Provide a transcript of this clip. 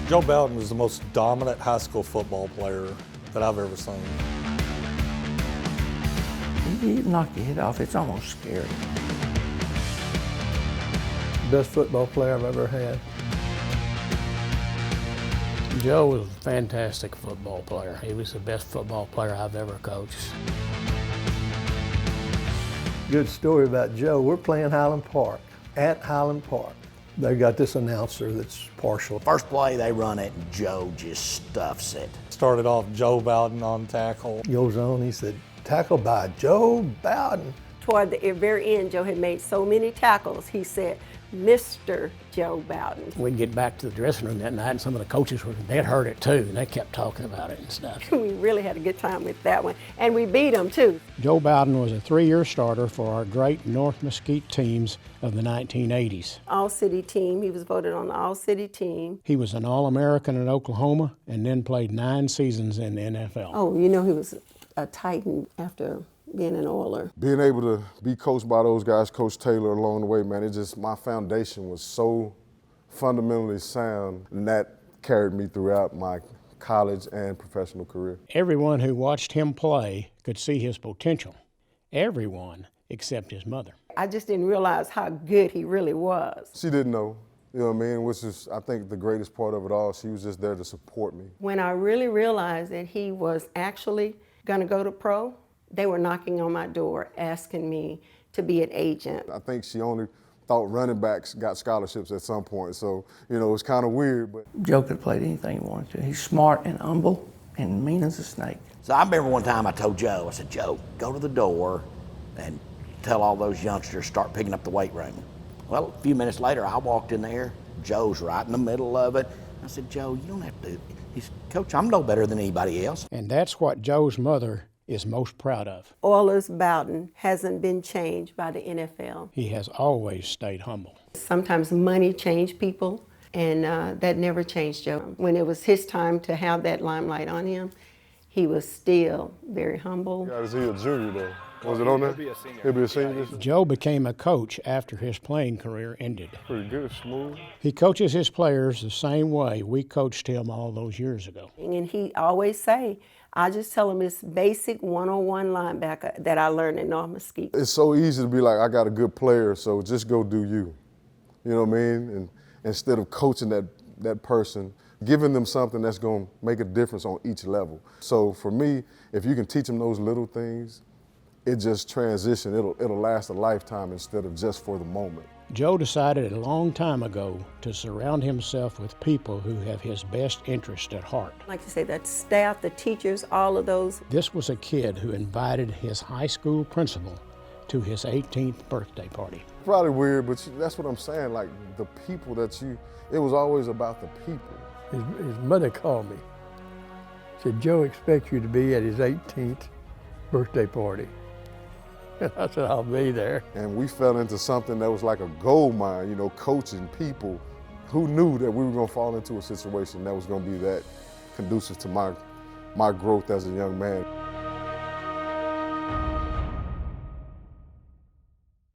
Joe Bowden was the most dominant high school football player that I've ever seen. You knock your head off, it's almost scary. Best football player I've ever had. Joe was a fantastic football player. He was the best football player I've ever coached. Good story about Joe. We're playing Highland Park, at Highland Park. They got this announcer that's partial. First play, they run it, and Joe just stuffs it. Started off Joe Bowden on tackle. Goes on, he said, tackled by Joe Bowden. Toward the very end, Joe had made so many tackles, he said, Mr. Joe Bowden. We'd get back to the dressing room that night, and some of the coaches they'd heard it too, and they kept talking about it and stuff. We really had a good time with that one, and we beat them too. Joe Bowden was a 3-year starter for our great North Mesquite teams of the 1980s. All-City team, he was voted on the All-City team. He was an All-American in Oklahoma and then played 9 seasons in the NFL. Oh, you know he was a Titan after being an Oiler. Being able to be coached by those guys, Coach Taylor along the way, man, my foundation was so fundamentally sound, and that carried me throughout my college and professional career. Everyone who watched him play could see his potential. Everyone except his mother. I just didn't realize how good he really was. She didn't know, you know what I mean, which is, I think, the greatest part of it all. She was just there to support me. When I really realized that he was actually gonna go to pro, they were knocking on my door asking me to be an agent. I think she only thought running backs got scholarships at some point, so, you know, it's kind of weird. But Joe could have played anything he wanted to. He's smart and humble and mean as a snake. So I remember one time I told Joe, I said, Joe, go to the door and tell all those youngsters start picking up the weight room. Well, a few minutes later, I walked in there. Joe's right in the middle of it. I said, Joe, you don't have to. He said, Coach, I'm no better than anybody else. And that's what Joe's mother is most proud of. Oilers Bowden hasn't been changed by the NFL. He has always stayed humble. Sometimes money changed people, and that never changed Joe. When it was his time to have that limelight on him, he was still very humble. got to see a junior, though. Was it on there? He'll be a senior. Joe became a coach after his playing career ended. Pretty good, smooth. He coaches his players the same way we coached him all those years ago. And he always say, I just tell him it's basic one-on-one linebacker that I learned in North Mesquite. It's so easy to be like, I got a good player, so just go do you. You know what I mean? And instead of coaching that person, giving them something that's going to make a difference on each level. So for me, if you can teach them those little things, it just transition. It'll last a lifetime instead of just for the moment. Joe decided a long time ago to surround himself with people who have his best interest at heart. Like you say, that staff, the teachers, all of those. This was a kid who invited his high school principal to his 18th birthday party. Probably weird, but that's what I'm saying. Like the people it was always about the people. His mother called me. Said, Joe expects you to be at his 18th birthday party. I said, I'll be there. And we fell into something that was like a gold mine, you know, coaching people. Who knew that we were going to fall into a situation that was going to be that conducive to my growth as a young man?